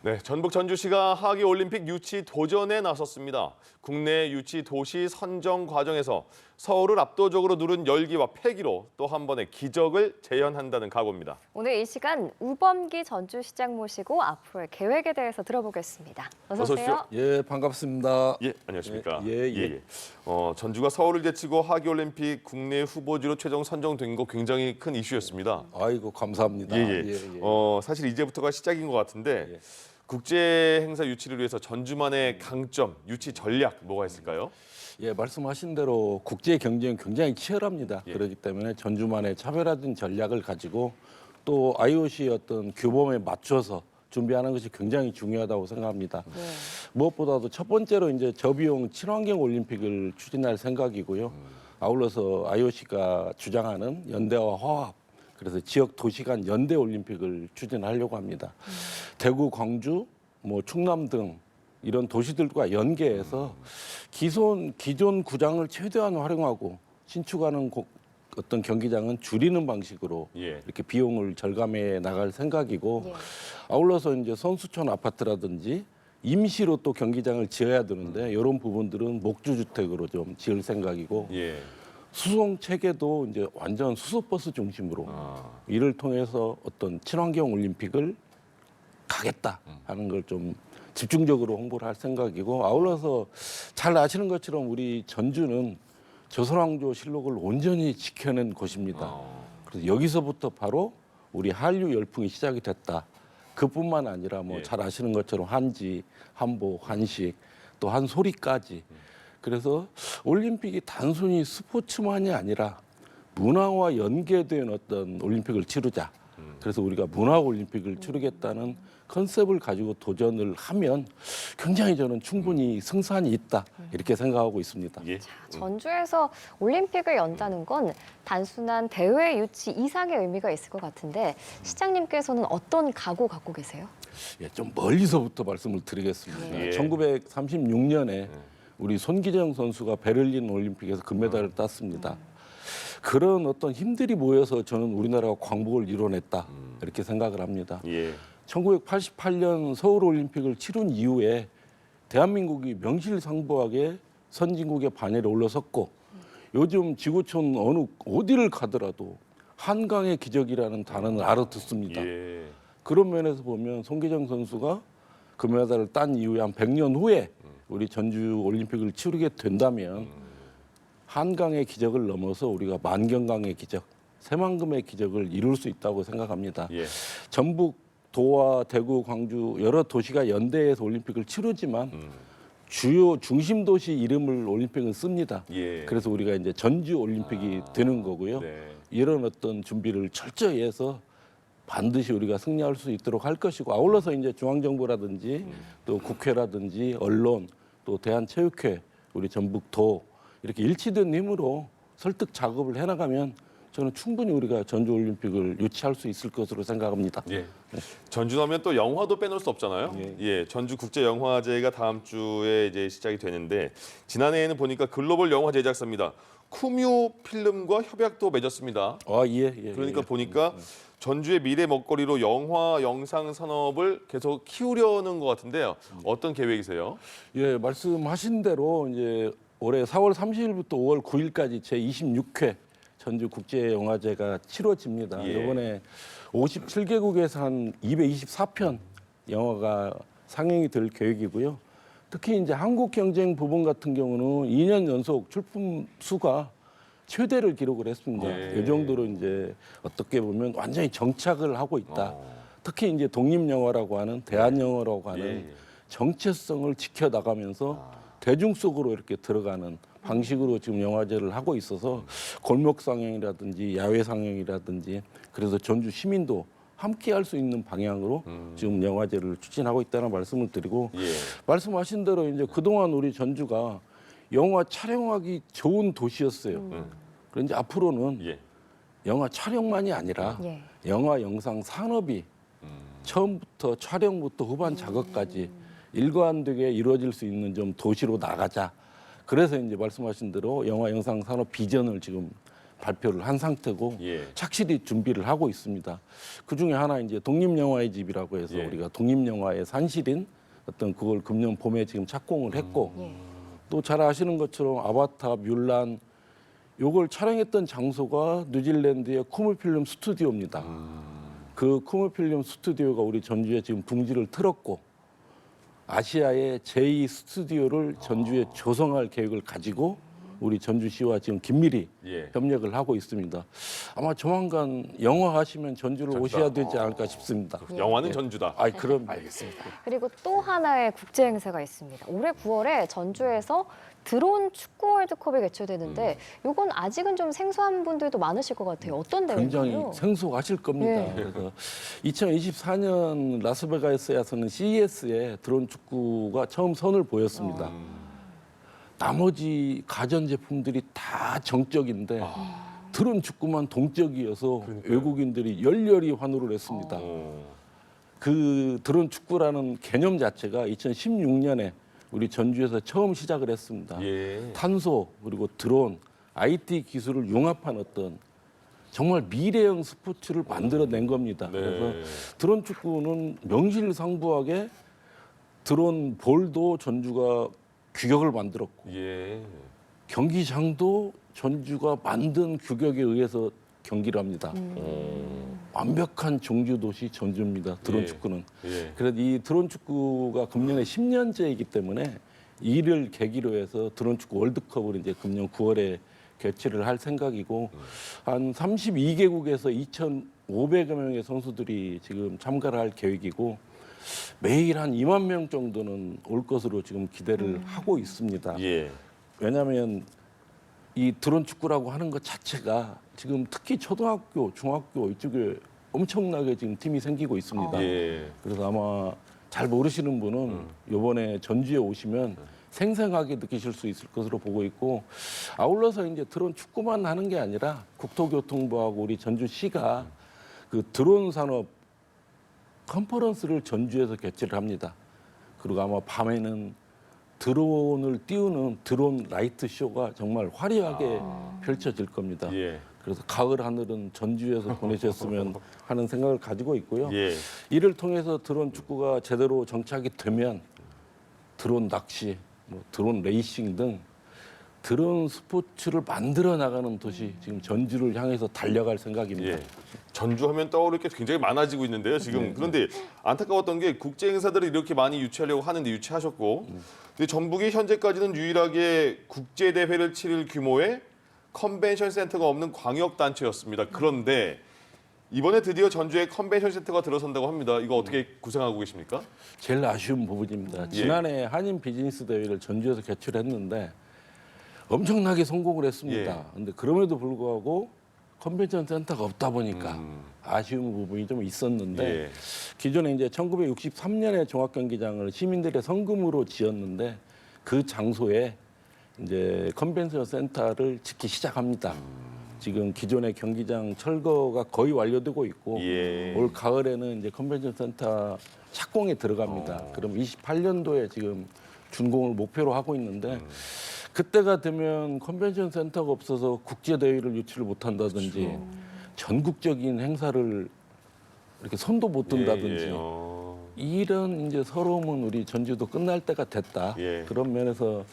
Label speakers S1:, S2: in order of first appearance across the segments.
S1: 네, 전북 전주시가 하계올림픽 유치 도전에 나섰습니다. 국내 유치 도시 선정 과정에서 서울을 압도적으로 누른 열기와 패기로 또 한 번의 기적을 재현한다는 각오입니다.
S2: 오늘 이 시간 우범기 전주시장 모시고 앞으로의 계획에 대해서 들어보겠습니다. 어서 오세요.
S3: 예, 반갑습니다.
S1: 예, 안녕하십니까.
S3: 예.
S1: 전주가 서울을 제치고 하계올림픽 국내 후보지로 최종 선정된 거 굉장히 큰 이슈였습니다.
S3: 아이고, 감사합니다.
S1: 사실 이제부터가 시작인 것 같은데 국제 행사 유치를 위해서 전주만의 강점, 유치 전략 뭐가 있을까요?
S3: 예, 말씀하신 대로 국제 경쟁이 굉장히 치열합니다. 그렇기 때문에 전주만의 차별화된 전략을 가지고 또 IOC 어떤 규범에 맞춰서 준비하는 것이 굉장히 중요하다고 생각합니다. 무엇보다도 첫 번째로 이제 저비용 친환경 올림픽을 추진할 생각이고요. 아울러서 IOC가 주장하는 연대와 화합, 그래서 지역 도시 간 연대 올림픽을 추진하려고 합니다. 대구, 광주, 충남 등 이런 도시들과 연계해서 기존 구장을 최대한 활용하고 신축하는 어떤 경기장은 줄이는 방식으로 이렇게 비용을 절감해 나갈 생각이고 아울러서 이제 선수촌 아파트라든지 임시로 또 경기장을 지어야 되는데 이런 부분들은 목주주택으로 좀 지을 생각이고 수송 체계도 이제 완전 수소버스 중심으로 이를 통해서 어떤 친환경 올림픽을 가겠다 하는 걸 좀 집중적으로 홍보를 할 생각이고 아울러서 잘 아시는 것처럼 우리 전주는 조선왕조 실록을 온전히 지켜낸 곳입니다. 그래서 여기서부터 바로 우리 한류 열풍이 시작이 됐다. 그뿐만 아니라 잘 아시는 것처럼 한지, 한복, 한식, 또 한소리까지. 그래서 올림픽이 단순히 스포츠만이 아니라 문화와 연계된 어떤 올림픽을 치르자. 그래서 우리가 문화올림픽을 치르겠다는 컨셉을 가지고 도전을 하면 굉장히 저는 충분히 승산이 있다 이렇게 생각하고 있습니다.
S2: 자, 전주에서 올림픽을 연다는 건 단순한 대회 유치 이상의 의미가 있을 것 같은데 시장님께서는 어떤 각오 갖고 계세요?
S3: 예, 좀 멀리서부터 말씀을 드리겠습니다. 1936년에 우리 손기정 선수가 베를린 올림픽에서 금메달을 땄습니다. 그런 어떤 힘들이 모여서 저는 우리나라가 광복을 이뤄냈다 이렇게 생각을 합니다. 1988년 서울올림픽을 치른 이후에 대한민국이 명실상부하게 선진국의 반열에 올라섰고 요즘 지구촌 어디를 가더라도 한강의 기적이라는 단어를 알아듣습니다. 그런 면에서 보면 손기정 선수가 금메달을 딴 이후에 한 100년 후에 우리 전주 올림픽을 치르게 된다면 한강의 기적을 넘어서 우리가 만경강의 기적, 새만금의 기적을 이룰 수 있다고 생각합니다. 전북, 도와, 대구, 광주 여러 도시가 연대해서 올림픽을 치르지만 주요 중심 도시 이름을 올림픽은 씁니다. 그래서 우리가 이제 전주 올림픽이 되는 거고요. 이런 어떤 준비를 철저히 해서 반드시 우리가 승리할 수 있도록 할 것이고 아울러서 이제 중앙정부라든지 또 국회라든지 언론 또 대한체육회 우리 전북도 이렇게 일치된 힘으로 설득 작업을 해나가면 저는 충분히 우리가 전주올림픽을 유치할 수 있을 것으로 생각합니다.
S1: 전주하면 또 영화도 빼놓을 수 없잖아요. 전주국제영화제가 다음 주에 이제 시작이 되는데 지난해에는 보니까 글로벌 영화 제작사입니다. 쿠뮤 필름과 협약도 맺었습니다. 그러니까 보니까 전주의 미래 먹거리로 영화 영상 산업을 계속 키우려는 것 같은데요. 어떤 계획이세요?
S3: 예, 말씀하신 대로 이제 올해 4월 30일부터 5월 9일까지 제26회 전주국제영화제가 치러집니다. 이번에 57개국에서 한 224편 영화가 상영이 될 계획이고요. 특히 이제 한국 경쟁 부분 같은 경우는 2년 연속 출품 수가 최대를 기록을 했습니다. 이 정도로 이제 어떻게 보면 완전히 정착을 하고 있다. 특히 이제 독립영화라고 하는 대한영화라고 하는 정체성을 지켜나가면서 대중 속으로 이렇게 들어가는 방식으로 지금 영화제를 하고 있어서 골목 상영이라든지 야외 상영이라든지 그래서 전주 시민도 함께 할 수 있는 방향으로 지금 영화제를 추진하고 있다는 말씀을 드리고 말씀하신 대로 이제 그동안 우리 전주가 영화 촬영하기 좋은 도시였어요. 그런데 앞으로는 영화 촬영만이 아니라 영화 영상 산업이 처음부터 촬영부터 후반 작업까지 일관되게 이루어질 수 있는 좀 도시로 나가자. 그래서 이제 말씀하신 대로 영화 영상 산업 비전을 지금 발표를 한 상태고
S1: 예.
S3: 착실히 준비를 하고 있습니다. 그 중에 하나 이제 독립영화의 집이라고 해서
S1: 예.
S3: 우리가 독립영화의 산실인 어떤 그걸 금년 봄에 지금 착공을 했고
S2: 예.
S3: 또 잘 아시는 것처럼 아바타, 뮬란 요걸 촬영했던 장소가 뉴질랜드의 쿠물필름 스튜디오입니다. 그 쿠물필름 스튜디오가 우리 전주에 지금 둥지를 틀었고 아시아의 제2 스튜디오를 전주에 조성할 계획을 가지고 우리 전주시와 지금 긴밀히
S1: 예.
S3: 협력을 하고 있습니다. 아마 조만간 영화 하시면 전주를 오셔야 되지 않을까 싶습니다.
S1: 영화는 전주다.
S3: 아, 그럼
S1: 알겠습니다.
S2: 그리고 또 하나의 국제 행사가 있습니다. 올해 9월에 전주에서 드론 축구 월드컵이 개최되는데 이건 아직은 좀 생소한 분들도 많으실 것 같아요. 어떤
S3: 굉장히
S2: 대회인가요?
S3: 생소하실 겁니다.
S2: 예.
S3: 그래서 2024년 라스베가스에서는 CES에 드론 축구가 처음 선을 보였습니다. 나머지 가전 제품들이 다 정적인데 드론 축구만 동적이어서 외국인들이 열렬히 환호를 했습니다. 그 드론 축구라는 개념 자체가 2016년에 우리 전주에서 처음 시작을 했습니다.
S1: 예.
S3: 탄소 그리고 드론, IT 기술을 융합한 어떤 정말 미래형 스포츠를 만들어낸 겁니다.
S1: 네.
S3: 그래서 드론 축구는 명실상부하게 드론 볼도 전주가 규격을 만들었고
S1: 예.
S3: 경기장도 전주가 만든 규격에 의해서 경기를 합니다. 완벽한 종주 도시 전주입니다. 드론
S1: 예.
S3: 축구는.
S1: 예.
S3: 그래서 이 드론 축구가 금년에 10년째이기 때문에 이를 계기로 해서 드론 축구 월드컵을 이제 금년 9월에 개최를 할 생각이고 한 32개국에서 2,500여 명의 선수들이 지금 참가를 할 계획이고 매일 한 2만 명 정도는 올 것으로 지금 기대를 하고 있습니다.
S1: 예.
S3: 왜냐하면 이 드론 축구라고 하는 것 자체가 지금 특히 초등학교, 중학교 이쪽에 엄청나게 지금 팀이 생기고 있습니다.
S1: 예.
S3: 그래서 아마 잘 모르시는 분은 이번에 전주에 오시면 생생하게 느끼실 수 있을 것으로 보고 있고 아울러서 이제 드론 축구만 하는 게 아니라 국토교통부하고 우리 전주시가 그 드론 산업 컨퍼런스를 전주에서 개최를 합니다. 그리고 아마 밤에는 드론을 띄우는 드론 라이트 쇼가 정말 화려하게 펼쳐질 겁니다.
S1: 예.
S3: 그래서 가을 하늘은 전주에서 보내셨으면 하는 생각을 가지고 있고요.
S1: 예.
S3: 이를 통해서 드론 축구가 제대로 정착이 되면 드론 낚시, 뭐 드론 레이싱 등 드론 스포츠를 만들어 나가는 도시 지금 전주를 향해서 달려갈 생각입니다.
S1: 예. 전주 하면 떠오를 게 굉장히 많아지고 있는데요. 지금 그런데 안타까웠던 게 국제 행사들을 이렇게 많이 유치하려고 하는데 유치하셨고, 근데 전북이 현재까지는 유일하게 국제 대회를 치를 규모의 컨벤션 센터가 없는 광역 단체였습니다. 그런데 이번에 드디어 전주에 컨벤션 센터가 들어선다고 합니다. 이거 어떻게 구상하고 계십니까?
S3: 제일 아쉬운 부분입니다. 지난해 한인 비즈니스 대회를 전주에서 개최를 했는데 엄청나게 성공을 했습니다. 근데 그럼에도 불구하고 컨벤션 센터가 없다 보니까 아쉬운 부분이 좀 있었는데
S1: 예.
S3: 기존에 이제 1963년에 종합경기장을 시민들의 성금으로 지었는데 그 장소에 이제 컨벤션 센터를 짓기 시작합니다. 지금 기존의 경기장 철거가 거의 완료되고 있고
S1: 예.
S3: 올 가을에는 이제 컨벤션 센터 착공에 들어갑니다. 그럼 28년도에 지금 준공을 목표로 하고 있는데 그때가 되면 컨벤션 센터가 없어서 국제 대회를 유치를 못 한다든지 전국적인 행사를 이렇게 손도 못 든다든지
S1: 예.
S3: 이런 이제 서러움은 우리 전주도 끝날 때가 됐다.
S1: 예.
S3: 그런 면에서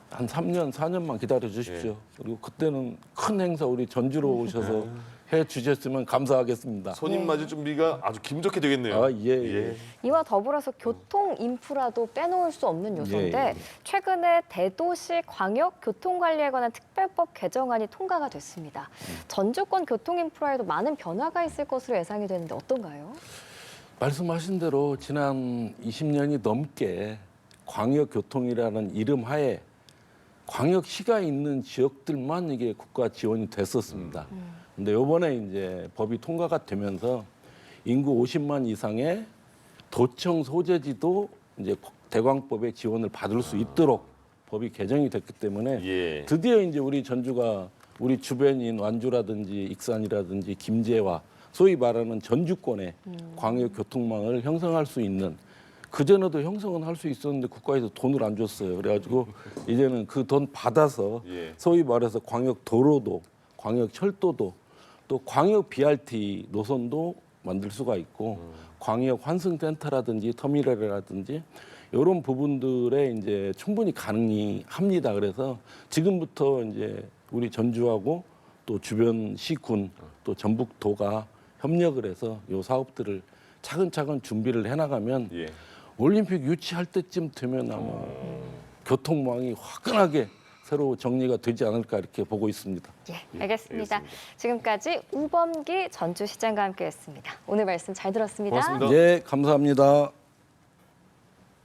S3: 한 3년, 4년만 기다려 주십시오. 그리고 그때는 큰 행사 우리 전주로 오셔서 해 주셨으면 감사하겠습니다.
S1: 손님 맞을 준비가 아주 김좋게 되겠네요.
S3: 아, 예.
S2: 이와 더불어서 교통 인프라도 빼놓을 수 없는 요소인데
S3: 예.
S2: 최근에 대도시 광역 교통관리에 관한 특별법 개정안이 통과가 됐습니다. 전주권 교통 인프라에도 많은 변화가 있을 것으로 예상이 되는데 어떤가요?
S3: 말씀하신 대로 지난 20년이 넘게 광역교통이라는 이름 하에 광역시가 있는 지역들만 이게 국가 지원이 됐었습니다. 근데 이번에 이제 법이 통과가 되면서 인구 50만 이상의 도청 소재지도 이제 대광법의 지원을 받을 수 있도록 법이 개정이 됐기 때문에
S1: 예.
S3: 드디어 이제 우리 전주가 우리 주변인 완주라든지 익산이라든지 김제와 소위 말하는 전주권의 광역 교통망을 형성할 수 있는 그전에도 형성은 할 수 있었는데 국가에서 돈을 안 줬어요. 그래가지고 이제는 그 돈 받아서
S1: 예.
S3: 소위 말해서 광역 도로도 광역 철도도 또 광역 BRT 노선도 만들 수가 있고 광역 환승센터라든지 터미널이라든지 이런 부분들에 이제 충분히 가능합니다. 그래서 지금부터 이제 우리 전주하고 또 주변 시군 또 전북도가 협력을 해서 이 사업들을 차근차근 준비를 해나가면
S1: 예.
S3: 올림픽 유치할 때쯤 되면 아마 교통망이 화끈하게 새로 정리가 되지 않을까 이렇게 보고 있습니다.
S2: 예, 알겠습니다.
S1: 알겠습니다.
S2: 지금까지 우범기 전주시장과 함께했습니다. 오늘 말씀 잘 들었습니다.
S1: 고맙습니다.
S3: 네, 감사합니다.